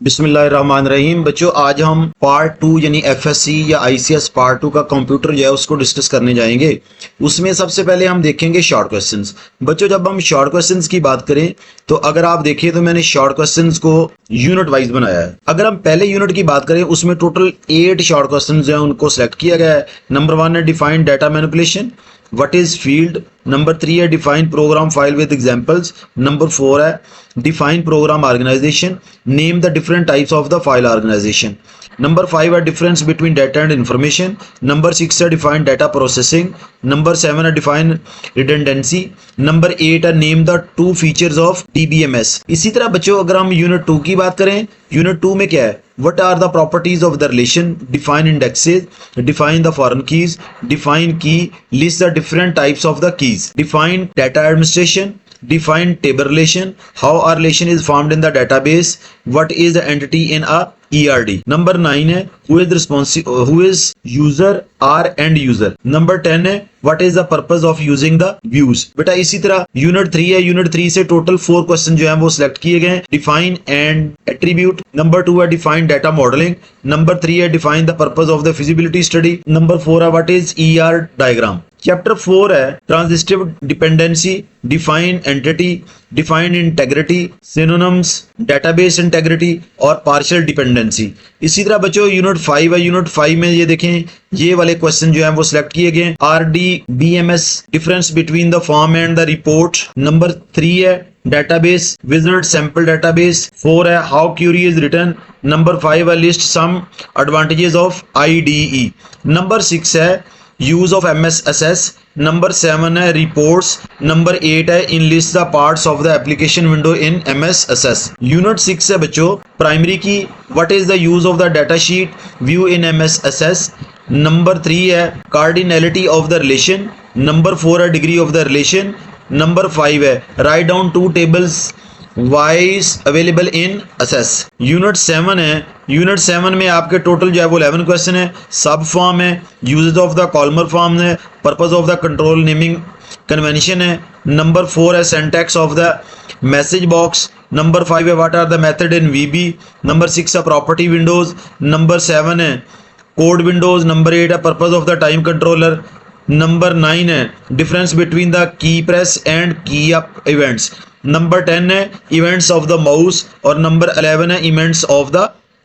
बिस्मिल्लाहिर्रहमानिर्रहीम। बच्चों, आज हम पार्ट 2 यानी एफएससी या आईसीएस पार्ट 2 का कंप्यूटर जो है उसको डिस्कस करने जाएंगे। उसमें सबसे पहले हम देखेंगे शॉर्ट क्वेश्चंस। बच्चों, जब हम शॉर्ट क्वेश्चंस की बात करें तो अगर आप देखिए तो मैंने शॉर्ट क्वेश्चंस को यूनिट वाइज बनाया है। अगर हम पहले यूनिट की बात करें उसमें टोटल 8 शॉर्ट क्वेश्चन जो है उनको सिलेक्ट किया गया है। नंबर 1 है defined data manipulation, what is field. Number 3 है define program file with examples. Number 4 है define program organisation, name the different types of the file organisation. Number 5 है difference between data and information. Number 6 है define data processing. Number 7 है define redundancy. Number 8 है name the 2 features of DBMS. इसी तरह बच्चों, अगर हम यूनिट 2 की बात करें, यूनिट 2 में क्या है, what are the properties of the relation, define indexes, define the foreign keys, define key, list the different types of the keys, define data administration, define table relation, how a relation is formed in the database, what is the entity in a ERD. Number 9 है who is user or end user. Number 10 है what is the purpose of using the views. बेटा इसी तरह unit 3 है, unit 3 से total 4 question जो है वो सिलेक्ट किए गए हैं। Define and attribute. नंबर 2 है डिफाइन डाटा मॉडलिंग। नंबर 3 है define the purpose of the feasibility study. Number 4 है what is ER diagram. Chapter 4 है transitive dependency, define entity, define integrity, synonyms, database integrity और partial dependency. इसी तरह बच्चों unit 5 है, unit 5 में ये देखें ये वाले क्वेश्चन जो है वो सिलेक्ट किए गए। RDBMS, difference between the form and the report. Number 3 है डेटाबेस विजिट सैंपल डेटाबेस। 4 है how query is return. Number 5 है list some advantages of IDE। नंबर 6 है यूज ऑफ MSSS। नंबर 7 है रिपोर्ट्स। नंबर 8 है enlist the parts of the application window in MSSS। Unit 6 है बच्चों primary की, what is the use of the data sheet view in MSSS। Number 3 है cardinality of the relation. Number 4 है degree of the relation. Number 5 है write down 2 tables wise available in assess. Unit 7 है, unit 7 में आपके total जो है वो 11 question है। सब फॉर्म है, uses of the columnar form है, purpose of the control naming convention है। नंबर 4 है syntax of the message box. Number 5 है what are the method in VB। Number 6 है प्रॉपर्टी विंडोज। नंबर 7 है code Windows. Number 8 है purpose of the time controller. Number 9 है difference between the key press and की up events. Number 10 है events of the mouse और number 11 है events of the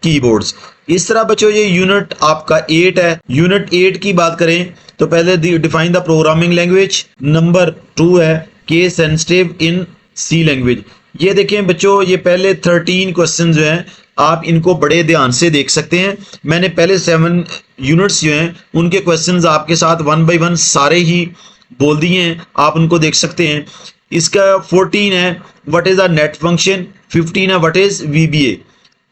keyboards. इस तरह बच्चों ये यूनिट आपका 8 है। यूनिट 8 की बात करें तो पहले define the programming language. Number 2 है केस सेंसिटिव इन C लैंग्वेज। ये देखें बच्चों, ये पहले 13 क्वेश्चन जो हैं आप इनको बड़े ध्यान से देख सकते हैं। मैंने पहले 7 यूनिट्स जो हैं उनके क्वेश्चंस आपके साथ 1 बाय 1 सारे ही बोल दिए हैं, आप उनको देख सकते हैं। इसका 14 है what is the net function. 15 है व्हाट इज VBA।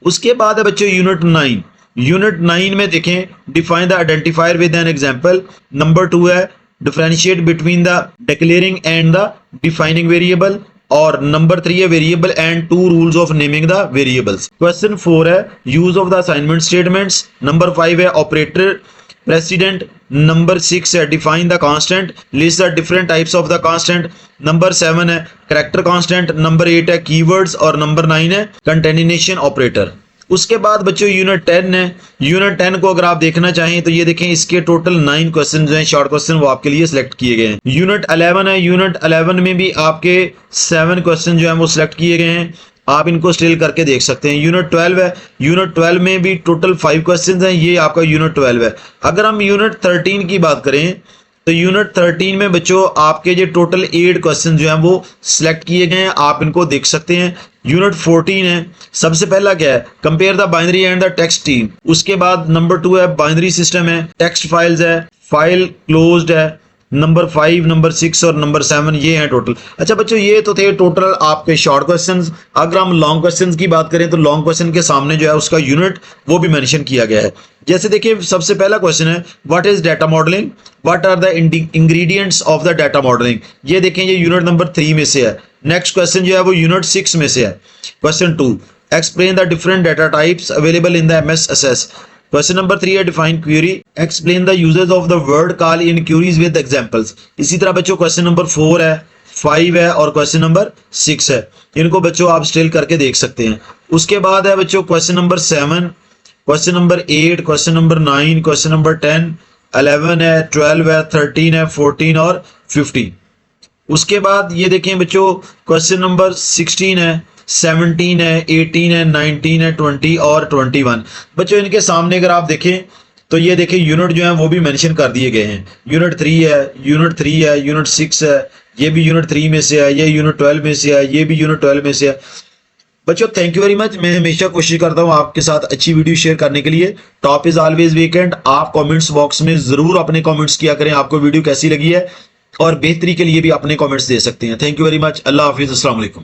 उसके बाद है बच्चों यूनिट 9। यूनिट 9 में देखें define the identifier with an example. Number 2 है differentiate between the declaring and the defining variable. और नंबर 3 है variable and 2 rules of naming the variables. Question 4 है use of the assignment statements. Number 5 है operator president. Number 6 है define the constant, list the different types of the constant. Number 7 है character constant. Number 8 है keywords और number 9 है कंटेनिनेशन operator. उसके बाद बच्चों यूनिट 10 है। यूनिट 10 को अगर आप देखना चाहें तो ये देखें इसके टोटल 9 क्वेश्चन जो हैं शॉर्ट क्वेश्चन वो आपके लिए सिलेक्ट किए गए हैं। यूनिट 11 है, यूनिट 11 में भी आपके 7 क्वेश्चन जो हैं वो सिलेक्ट किए गए हैं, आप इनको स्टिल करके देख सकते हैं। यूनिट 12 है, यूनिट 12 में भी टोटल 5 क्वेश्चन हैं, ये आपका यूनिट 12 है। अगर हम यूनिट 13 की बात करें तो यूनिट 13 में बच्चों आपके जो टोटल 8 क्वेश्चन जो हैं वो सिलेक्ट किए गए हैं, आप इनको देख सकते हैं। यूनिट 14 है, सबसे पहला क्या है compare the binary and the text team. उसके बाद नंबर 2 है बाइनरी सिस्टम है, टेक्स्ट फाइल्स है, फाइल क्लोज्ड है। नंबर 5, नंबर 6 और नंबर 7 ये हैं टोटल। अच्छा बच्चों, ये तो थे टोटल आपके शॉर्ट क्वेश्चंस। अगर हम लॉन्ग क्वेश्चंस की बात करें तो लॉन्ग क्वेश्चन के सामने जो है उसका यूनिट वो भी मेंशन किया गया है। जैसे देखिए सबसे पहला क्वेश्चन है what is data modelling, what are the ingredients of the data modelling. ये देखें ये यूनिट नंबर 3 में से है। नेक्स्ट क्वेश्चन जो है वो यूनिट 6 में से है। Question 2 explain the different data types available in the MSSS। Question number 3 है define query, explain the uses of the word call in queries with examples. इसी तरह बच्चों क्वेश्चन नंबर 4 है 5 है और क्वेश्चन नंबर 6 है। इनको बच्चों आप स्टिल करके देख सकते हैं। उसके बाद है बच्चों question number 7, question number 8, question number 9, question number 10, 11 है, 12 है, 13 है, 14 और 15। उसके बाद ये देखें बच्चों क्वेश्चन नंबर 16 है, 17 है, 18 है, 19 है, 20 और 21। बच्चों इनके सामने अगर आप देखें तो ये देखें यूनिट जो है वो भी मेंशन कर दिए गए हैं। यूनिट 3 है, यूनिट 3 है, यूनिट 6 है, ये भी यूनिट 3 में से है, ये यूनिट 12 में से है, ये भी यूनिट 12 में से है। बच्चों थैंक यू वेरी मच। मैं हमेशा कोशिश करता हूं आपके साथ अच्छी वीडियो शेयर करने के लिए। Top is always weekend. आप कमेंट्स बॉक्स में जरूर अपने कमेंट्स किया करें, आपको वीडियो कैसी लगी है, और बेहतरी के लिए भी अपने कमेंट्स दे सकते हैं। Thank you very much. अल्लाह हाफिज, अस्सलाम वालेकुम।